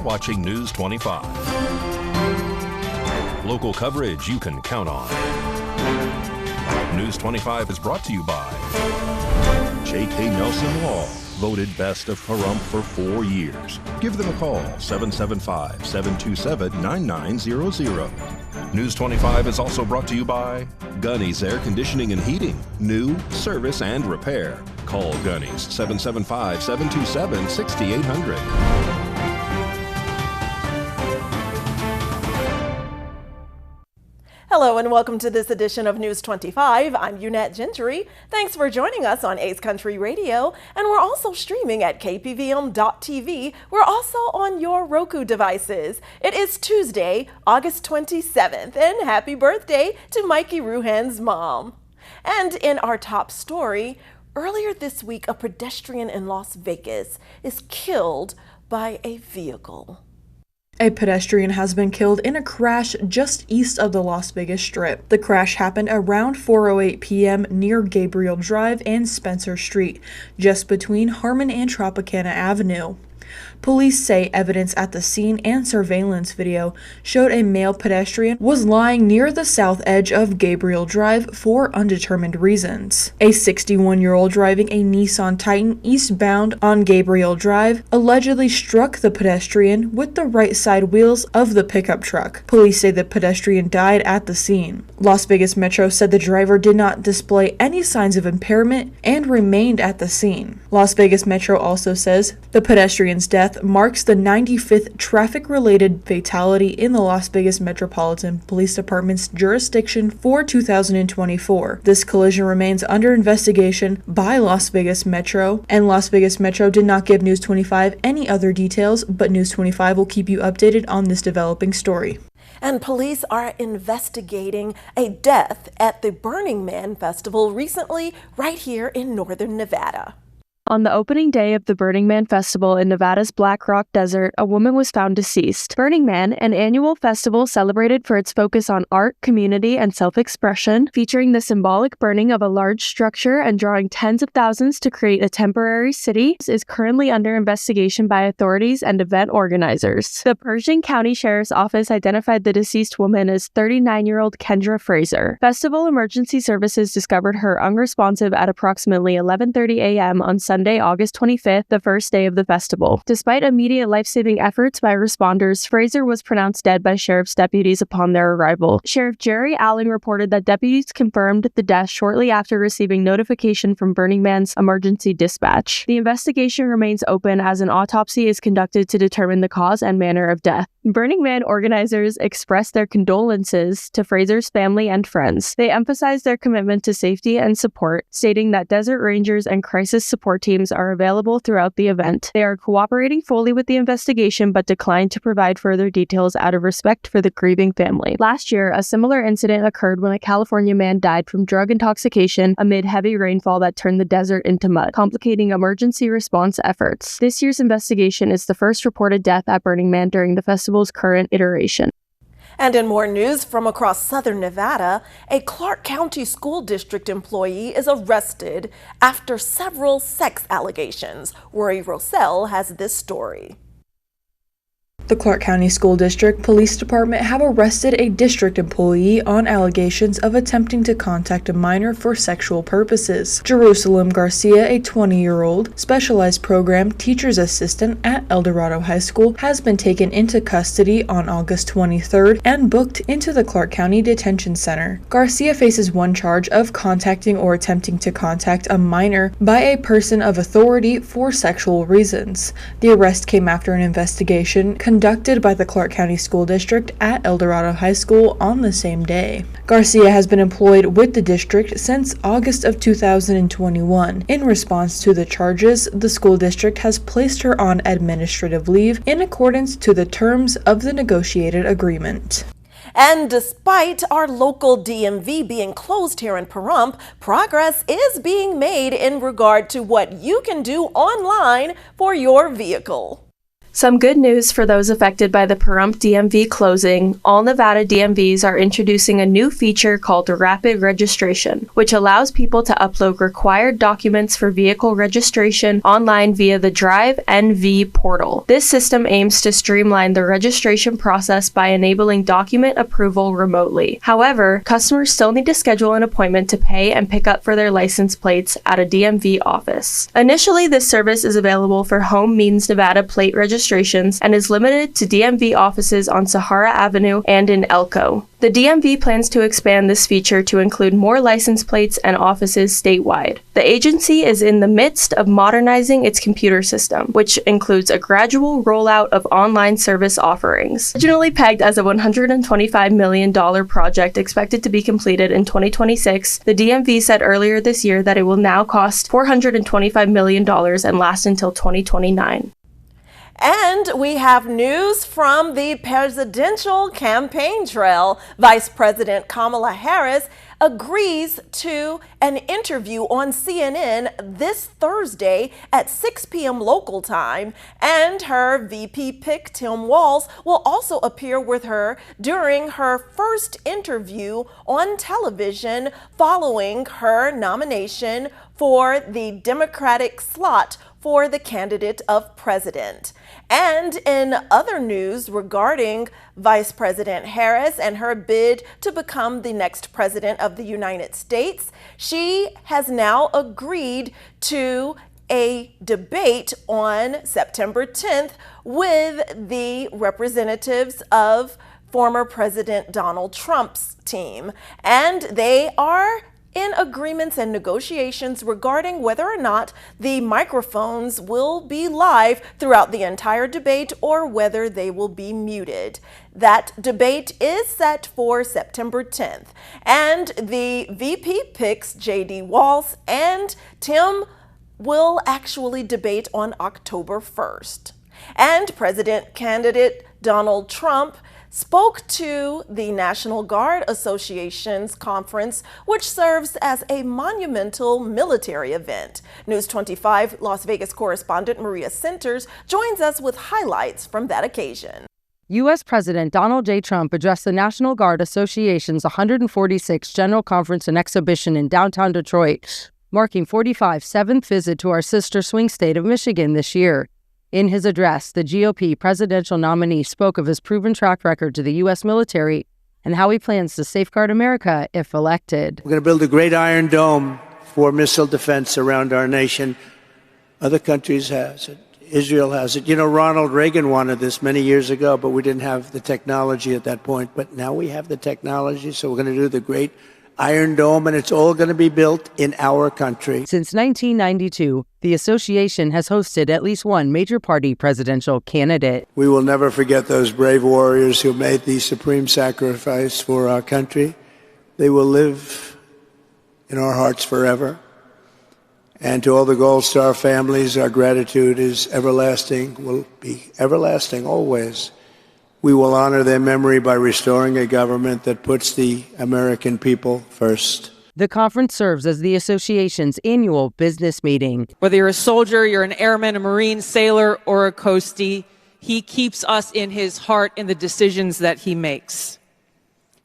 watching News 25. Local coverage you can count on. News 25 is brought to you by J.K. Nelson Law, voted best of Pahrump for 4 years. Give them a call, 775-727-9900. News 25 is also brought to you by Gunny's Air Conditioning and Heating. New, service, and repair. Call Gunny's, 775-727-6800. Hello and welcome to this edition of News 25. I'm Unette Gentry. Thanks for joining us on Ace Country Radio, and we're also streaming at KPVM.TV. We're also on your Roku devices. It is Tuesday, August 27th, and happy birthday to Mikey Ruhan's mom. And in our top story, earlier this week, a pedestrian in Las Vegas is killed by a vehicle. A pedestrian has been killed in a crash just east of the Las Vegas Strip. The crash happened around 4:08 p.m. near Gabriel Drive and Spencer Street, just between Harmon and Tropicana Avenue. Police say evidence at the scene and surveillance video showed a male pedestrian was lying near the south edge of Gabriel Drive for undetermined reasons. A 61-year-old driving a Nissan Titan eastbound on Gabriel Drive allegedly struck the pedestrian with the right side wheels of the pickup truck. Police say the pedestrian died at the scene. Las Vegas Metro said the driver did not display any signs of impairment and remained at the scene. Las Vegas Metro also says the pedestrian's death marks the 95th traffic-related fatality in the Las Vegas Metropolitan Police Department's jurisdiction for 2024. This collision remains under investigation by Las Vegas Metro, and Las Vegas Metro did not give News 25 any other details, but News 25 will keep you updated on this developing story. And police are investigating a death at the Burning Man Festival recently right here in northern Nevada. On the opening day of the Burning Man Festival in Nevada's Black Rock Desert, a woman was found deceased. Burning Man, an annual festival celebrated for its focus on art, community, and self-expression, featuring the symbolic burning of a large structure and drawing tens of thousands to create a temporary city, is currently under investigation by authorities and event organizers. The Pershing County Sheriff's Office identified the deceased woman as 39-year-old Kendra Fraser. Festival Emergency Services discovered her unresponsive at approximately 11:30 a.m. on Sunday, August 25th, the first day of the festival. Despite immediate life-saving efforts by responders, Fraser was pronounced dead by sheriff's deputies upon their arrival. Sheriff Jerry Allen reported that deputies confirmed the death shortly after receiving notification from Burning Man's emergency dispatch. The investigation remains open as an autopsy is conducted to determine the cause and manner of death. Burning Man organizers expressed their condolences to Fraser's family and friends. They emphasized their commitment to safety and support, stating that Desert Rangers and crisis support teams are available throughout the event. They are cooperating fully with the investigation but declined to provide further details out of respect for the grieving family. Last year, a similar incident occurred when a California man died from drug intoxication amid heavy rainfall that turned the desert into mud, complicating emergency response efforts. This year's investigation is the first reported death at Burning Man during the festival's current iteration. And in more news from across southern Nevada, a Clark County School District employee is arrested after several sex allegations. Rory Rossell has this story. The Clark County School District Police Department have arrested a district employee on allegations of attempting to contact a minor for sexual purposes. Jerusalem Garcia, a 20-year-old specialized program teacher's assistant at El Dorado High School, has been taken into custody on August 23rd and booked into the Clark County Detention Center. Garcia faces one charge of contacting or attempting to contact a minor by a person of authority for sexual reasons. The arrest came after an investigation conducted by the Clark County School District at El Dorado High School on the same day. Garcia has been employed with the district since August of 2021. In response to the charges, the school district has placed her on administrative leave in accordance to the terms of the negotiated agreement. And despite our local DMV being closed here in Pahrump, progress is being made in regard to what you can do online for your vehicle. Some good news for those affected by the Pahrump DMV closing. All Nevada DMVs are introducing a new feature called Rapid Registration, which allows people to upload required documents for vehicle registration online via the Drive NV portal. This system aims to streamline the registration process by enabling document approval remotely. However, customers still need to schedule an appointment to pay and pick up for their license plates at a DMV office. Initially, this service is available for home means Nevada plate registrations and is limited to DMV offices on Sahara Avenue and in Elko. The DMV plans to expand this feature to include more license plates and offices statewide. The agency is in the midst of modernizing its computer system, which includes a gradual rollout of online service offerings. Originally pegged as a $125 million project expected to be completed in 2026, the DMV said earlier this year that it will now cost $425 million and last until 2029. And we have news from the presidential campaign trail. Vice President Kamala Harris agrees to an interview on CNN this Thursday at 6 p.m. local time, and her VP pick, Tim Walz, will also appear with her during her first interview on television following her nomination for the Democratic slot for the candidate of president. And in other news regarding Vice President Harris and her bid to become the next president of the United States, she has now agreed to a debate on September 10th with the representatives of former President Donald Trump's team. And they are in agreements and negotiations regarding whether or not the microphones will be live throughout the entire debate or whether they will be muted. That debate is set for September 10th. And the VP picks J.D. Walz and Tim will actually debate on October 1st. And President candidate Donald Trump spoke to the National Guard Association's conference, which serves as a monumental military event. News 25 Las Vegas correspondent Maria Centers joins us with highlights from that occasion. U.S. President Donald J. Trump addressed the National Guard Association's 146th General Conference and Exhibition in downtown Detroit, marking 45's seventh visit to our sister swing state of Michigan this year. In his address, the GOP presidential nominee spoke of his proven track record to the U.S. military and how he plans to safeguard America if elected. We're going to build a great Iron Dome for missile defense around our nation. Other countries have it. Israel has it. You know, Ronald Reagan wanted this many years ago, but we didn't have the technology at that point. But now we have the technology, so we're going to do the great Iron Dome, and it's all going to be built in our country. Since 1992, the association has hosted at least one major party presidential candidate. We will never forget those brave warriors who made the supreme sacrifice for our country. They will live in our hearts forever. And to all the Gold Star families, our gratitude is everlasting, will be everlasting always. We will honor their memory by restoring a government that puts the American people first. The conference serves as the association's annual business meeting. Whether you're a soldier, you're an airman, a Marine, sailor, or a coastie, he keeps us in his heart in the decisions that he makes.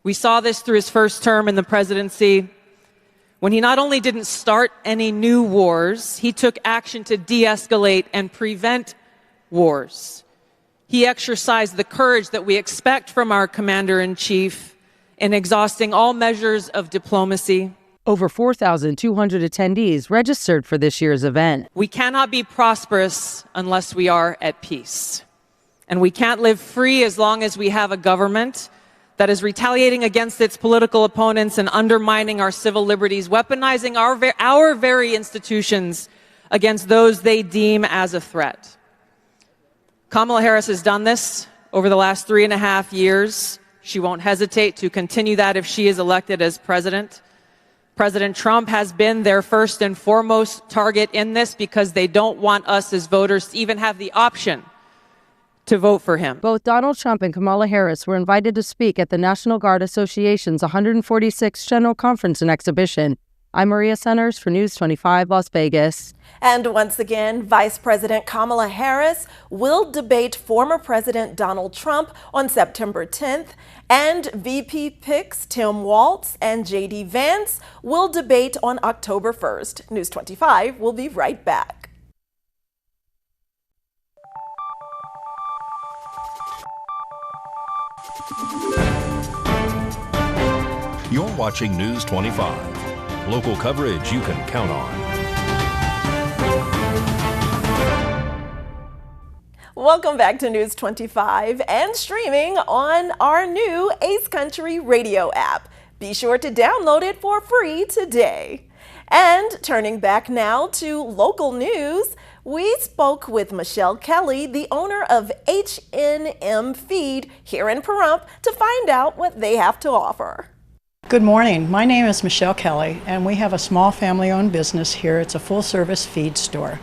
We saw this through his first term in the presidency, when he not only didn't start any new wars, he took action to de-escalate and prevent wars. He exercised the courage that we expect from our commander-in-chief in exhausting all measures of diplomacy. Over 4,200 attendees registered for this year's event. We cannot be prosperous unless we are at peace. And we can't live free as long as we have a government that is retaliating against its political opponents and undermining our civil liberties, weaponizing our very institutions against those they deem as a threat. Kamala Harris has done this over the last 3.5 years. She won't hesitate to continue that if she is elected as president. President Trump has been their first and foremost target in this because they don't want us as voters to even have the option to vote for him. Both Donald Trump and Kamala Harris were invited to speak at the National Guard Association's 146th General Conference and Exhibition I'm Maria Centers for News 25 Las Vegas. And once again, Vice President Kamala Harris will debate former President Donald Trump on September 10th, and VP picks Tim Walz and J.D. Vance will debate on October 1st. News 25 will be right back. You're watching News 25. Local coverage you can count on. Welcome back to News 25 and streaming on our new Ace Country radio app. Be sure to download it for free today. And turning back now to local news, we spoke with Michelle Kelly, the owner of H&M Feed here in Pahrump, to find out what they have to offer. Good morning. My name is Michelle Kelly, and we have a small family-owned business here. It's a full-service feed store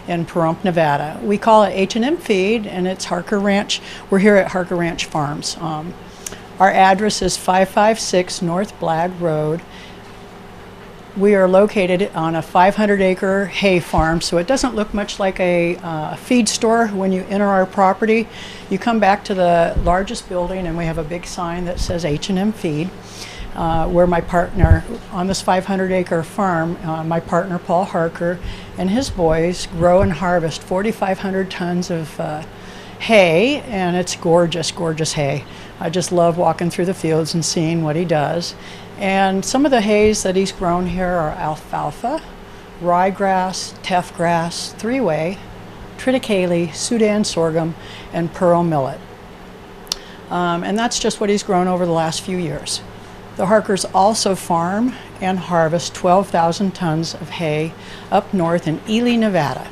in Pahrump, Nevada. We call it H&M Feed, and it's Harker Ranch. We're here at Harker Ranch Farms. Our address is 556 North Blagg Road. We are located on a 500-acre hay farm, so it doesn't look much like a feed store when you enter our property. You come back to the largest building, and we have a big sign that says H&M Feed. Where my partner on this 500-acre farm, my partner Paul Harker and his boys grow and harvest 4,500 tons of hay, and it's gorgeous, gorgeous hay. I just love walking through the fields and seeing what he does. And some of the hays that he's grown here are alfalfa, ryegrass, teff grass, three-way, triticale, Sudan sorghum, and pearl millet. And that's just what he's grown over the last few years. The Harkers also farm and harvest 12,000 tons of hay up north in Ely, Nevada.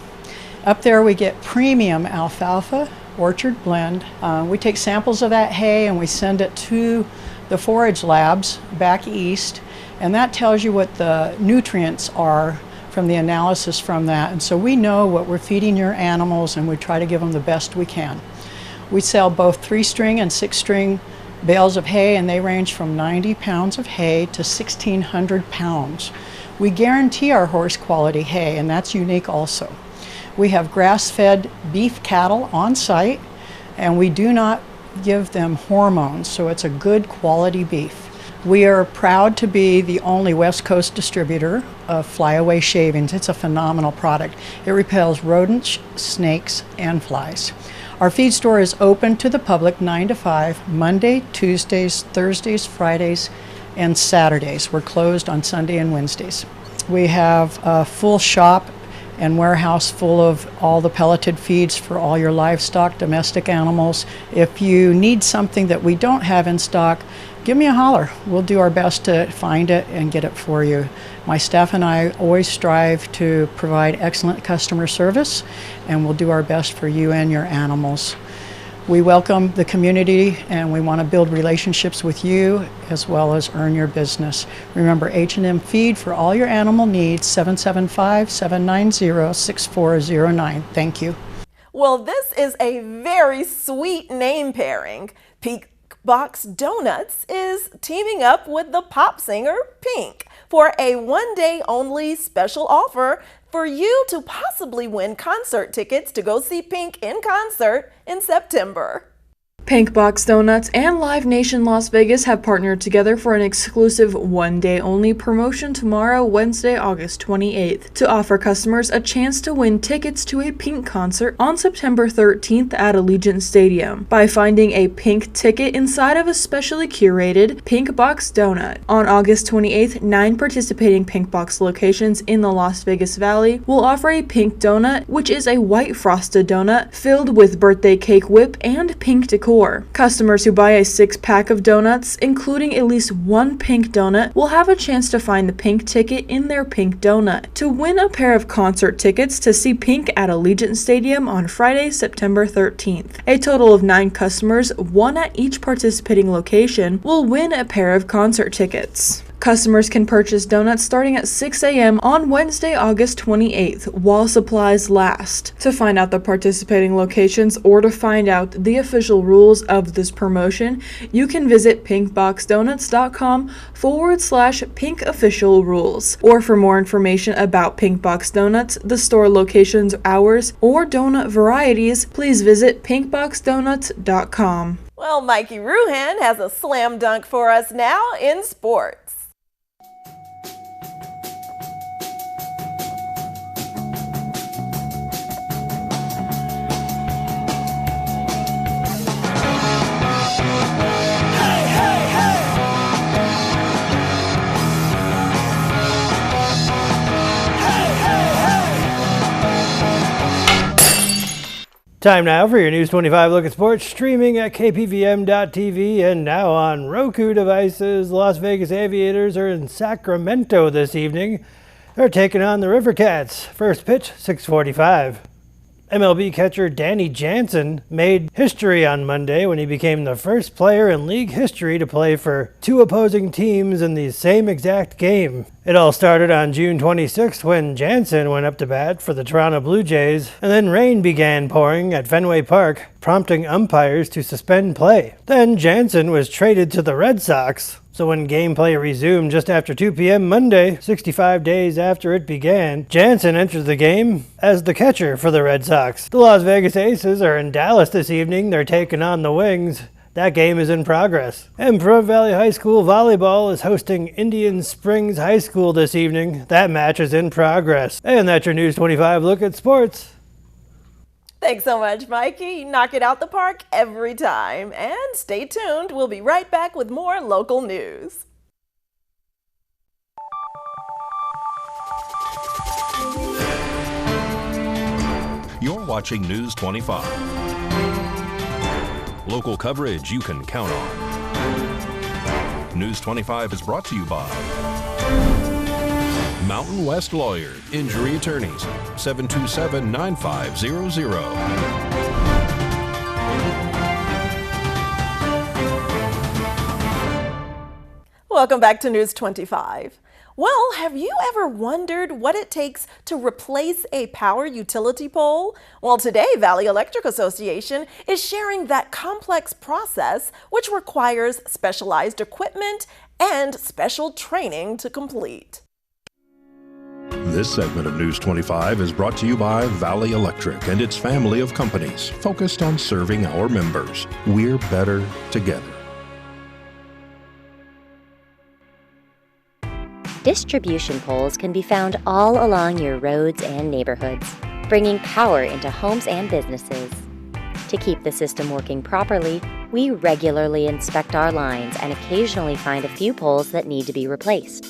Up there we get premium alfalfa, orchard blend. We take samples of that hay and we send it to the forage labs back east, and that tells you what the nutrients are from the analysis from that. And so we know what we're feeding your animals, and we try to give them the best we can. We sell both 3-string and 6-string bales of hay, and they range from 90 pounds of hay to 1,600 pounds. We guarantee our horse quality hay, and that's unique also. We have grass-fed beef cattle on site, and we do not give them hormones, so it's a good quality beef. We are proud to be the only West Coast distributor of flyaway shavings. It's a phenomenal product. It repels rodents, snakes, and flies. Our feed store is open to the public 9 to 5, Monday, Tuesdays, Thursdays, Fridays, and Saturdays. We're closed on Sunday and Wednesdays. We have a full shop and warehouse full of all the pelleted feeds for all your livestock, domestic animals. If you need something that we don't have in stock, give me a holler. We'll do our best to find it and get it for you. My staff and I always strive to provide excellent customer service, and we'll do our best for you and your animals. We welcome the community, and we want to build relationships with you as well as earn your business. Remember, H&M Feed for all your animal needs, 775-790-6409. Thank you. Well, this is a very sweet name pairing. Pink Box Donuts is teaming up with the pop singer Pink for a one-day only special offer for you to possibly win concert tickets to go see Pink in concert in September. Pink Box Donuts and Live Nation Las Vegas have partnered together for an exclusive one-day-only promotion tomorrow, Wednesday, August 28th, to offer customers a chance to win tickets to a Pink concert on September 13th at Allegiant Stadium by finding a Pink ticket inside of a specially curated Pink Box Donut. On August 28th, 9 participating Pink Box locations in the Las Vegas Valley will offer a Pink Donut, which is a white frosted donut filled with birthday cake whip and pink decor. Customers who buy a 6-pack of donuts, including at least one Pink donut, will have a chance to find the Pink ticket in their Pink donut. To win a pair of concert tickets to see Pink at Allegiant Stadium on Friday, September 13th. A total of 9 customers, one at each participating location, will win a pair of concert tickets. Customers can purchase donuts starting at 6 a.m. on Wednesday, August 28th, while supplies last. To find out the participating locations or to find out the official rules of this promotion, you can visit pinkboxdonuts.com/pinkofficialrules. Or for more information about Pink Box Donuts, the store locations, hours, or donut varieties, please visit pinkboxdonuts.com. Well, Mikey Ruhan has a slam dunk for us now in sports. Time now for your News 25 look at sports, streaming at KPVM.TV and now on Roku devices. The Las Vegas Aviators are in Sacramento this evening. They're taking on the River Cats. First pitch, 6:45. MLB catcher Danny Jansen made history on Monday when he became the first player in league history to play for two opposing teams in the same exact game. It all started on June 26th when Jansen went up to bat for the Toronto Blue Jays, and then rain began pouring at Fenway Park, prompting umpires to suspend play. Then Jansen was traded to the Red Sox. So when gameplay resumed just after 2 p.m. Monday, 65 days after it began, Jansen entered the game as the catcher for the Red Sox. The Las Vegas Aces are in Dallas this evening. They're taking on the Wings. That game is in progress. And Pahrump Valley High School Volleyball is hosting Indian Springs High School this evening. That match is in progress. And that's your News 25 look at sports. Thanks so much, Mikey. You knock it out the park every time. And stay tuned. We'll be right back with more local news. You're watching News 25. Local coverage you can count on. News 25 is brought to you by Mountain West Lawyer, Injury Attorneys, 727-9500. Welcome back to News 25. Well, have you ever wondered what it takes to replace a power utility pole? Well, today, Valley Electric Association is sharing that complex process, which requires specialized equipment and special training to complete. This segment of News 25 is brought to you by Valley Electric and its family of companies focused on serving our members. We're better together. Distribution poles can be found all along your roads and neighborhoods, bringing power into homes and businesses. To keep the system working properly, we regularly inspect our lines and occasionally find a few poles that need to be replaced.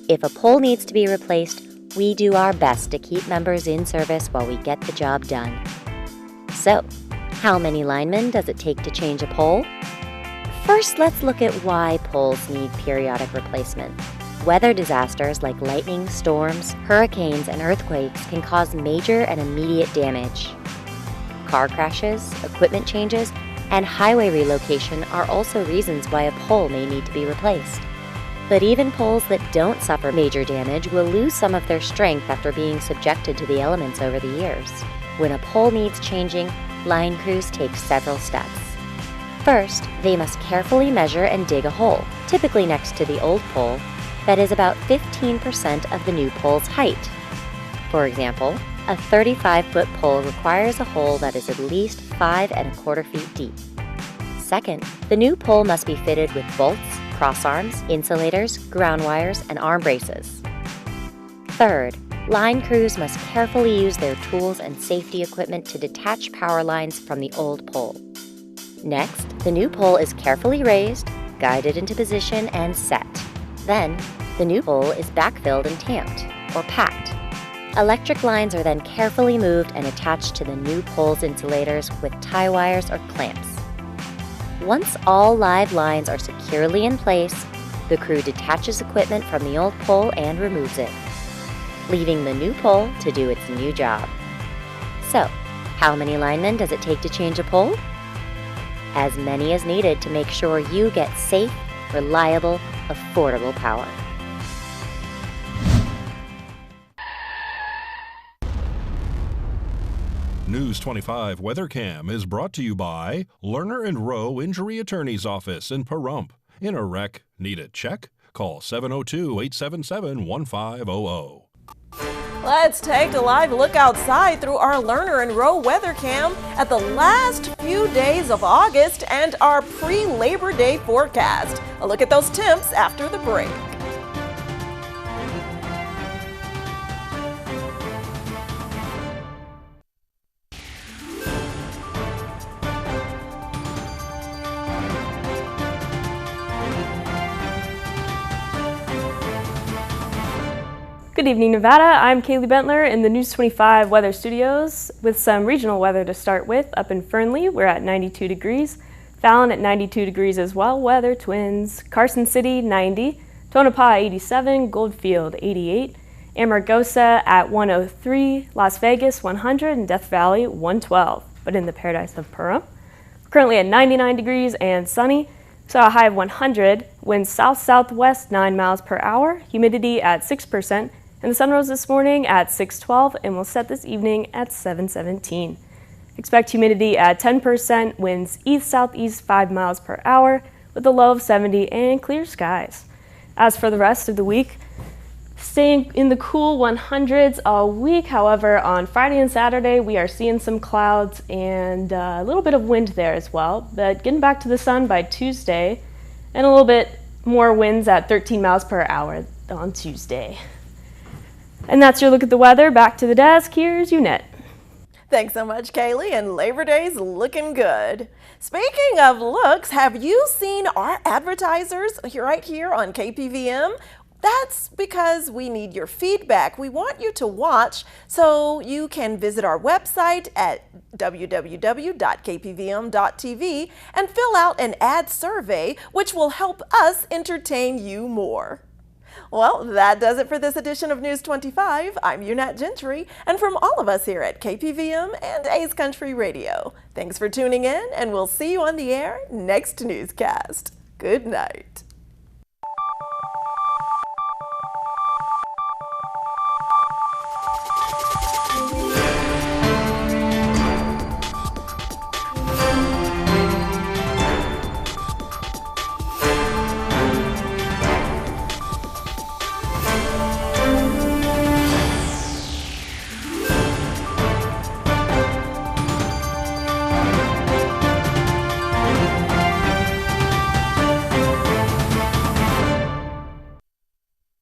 If a pole needs to be replaced, we do our best to keep members in service while we get the job done. So, how many linemen does it take to change a pole? First, let's look at why poles need periodic replacement. Weather disasters like lightning, storms, hurricanes, and earthquakes can cause major and immediate damage. Car crashes, equipment changes, and highway relocation are also reasons why a pole may need to be replaced. But even poles that don't suffer major damage will lose some of their strength after being subjected to the elements over the years. When a pole needs changing, line crews take several steps. First, they must carefully measure and dig a hole, typically next to the old pole, that is about 15% of the new pole's height. For example, a 35-foot pole requires a hole that is at least 5 1/4 feet deep. Second, the new pole must be fitted with bolts, crossarms, insulators, ground wires, and arm braces. Third, line crews must carefully use their tools and safety equipment to detach power lines from the old pole. Next, the new pole is carefully raised, guided into position, and set. Then, the new pole is backfilled and tamped, or packed. Electric lines are then carefully moved and attached to the new pole's insulators with tie wires or clamps. Once all live lines are securely in place, the crew detaches equipment from the old pole and removes it, leaving the new pole to do its new job. So, how many linemen does it take to change a pole? As many as needed to make sure you get safe, reliable, affordable power. News 25 WeatherCam is brought to you by Lerner and Rowe Injury Attorney's Office in Pahrump. In a wreck, need a check? Call 702-877-1500. Let's take a live look outside through our Lerner and Rowe weather cam at the last few days of August and our pre-Labor Day forecast. A look at those temps after the break. Good evening, Nevada. I'm Kaylee Bentler in the News 25 Weather Studios with some regional weather to start with. Up in Fernley, we're at 92 degrees. Fallon at 92 degrees as well. Weather Twins. Carson City, 90. Tonopah, 87. Goldfield, 88. Amargosa at 103. Las Vegas, 100. And Death Valley, 112. But in the paradise of Pahrump, currently at 99 degrees and sunny. Saw a high of 100. Winds south-southwest, 9 miles per hour. Humidity at 6%. And the sun rose this morning at 6:12 and will set this evening at 7:17. Expect humidity at 10%, winds east-southeast 5 miles per hour with a low of 70 and clear skies. As for the rest of the week, staying in the cool 100s all week. However, on Friday and Saturday, we are seeing some clouds and a little bit of wind there as well. But getting back to the sun by Tuesday and a little bit more winds at 13 miles per hour on Tuesday. And that's your look at the weather. Back to the desk. Here's Unette. Thanks so much, Kaylee, and Labor Day's looking good. Speaking of looks, have you seen our advertisers right here on KPVM? That's because we need your feedback. We want you to watch, so you can visit our website at www.kpvm.tv and fill out an ad survey, which will help us entertain you more. Well, that does it for this edition of News 25. I'm Unette Gentry, and from all of us here at KPVM and A's Country Radio, thanks for tuning in, and we'll see you on the air next newscast. Good night.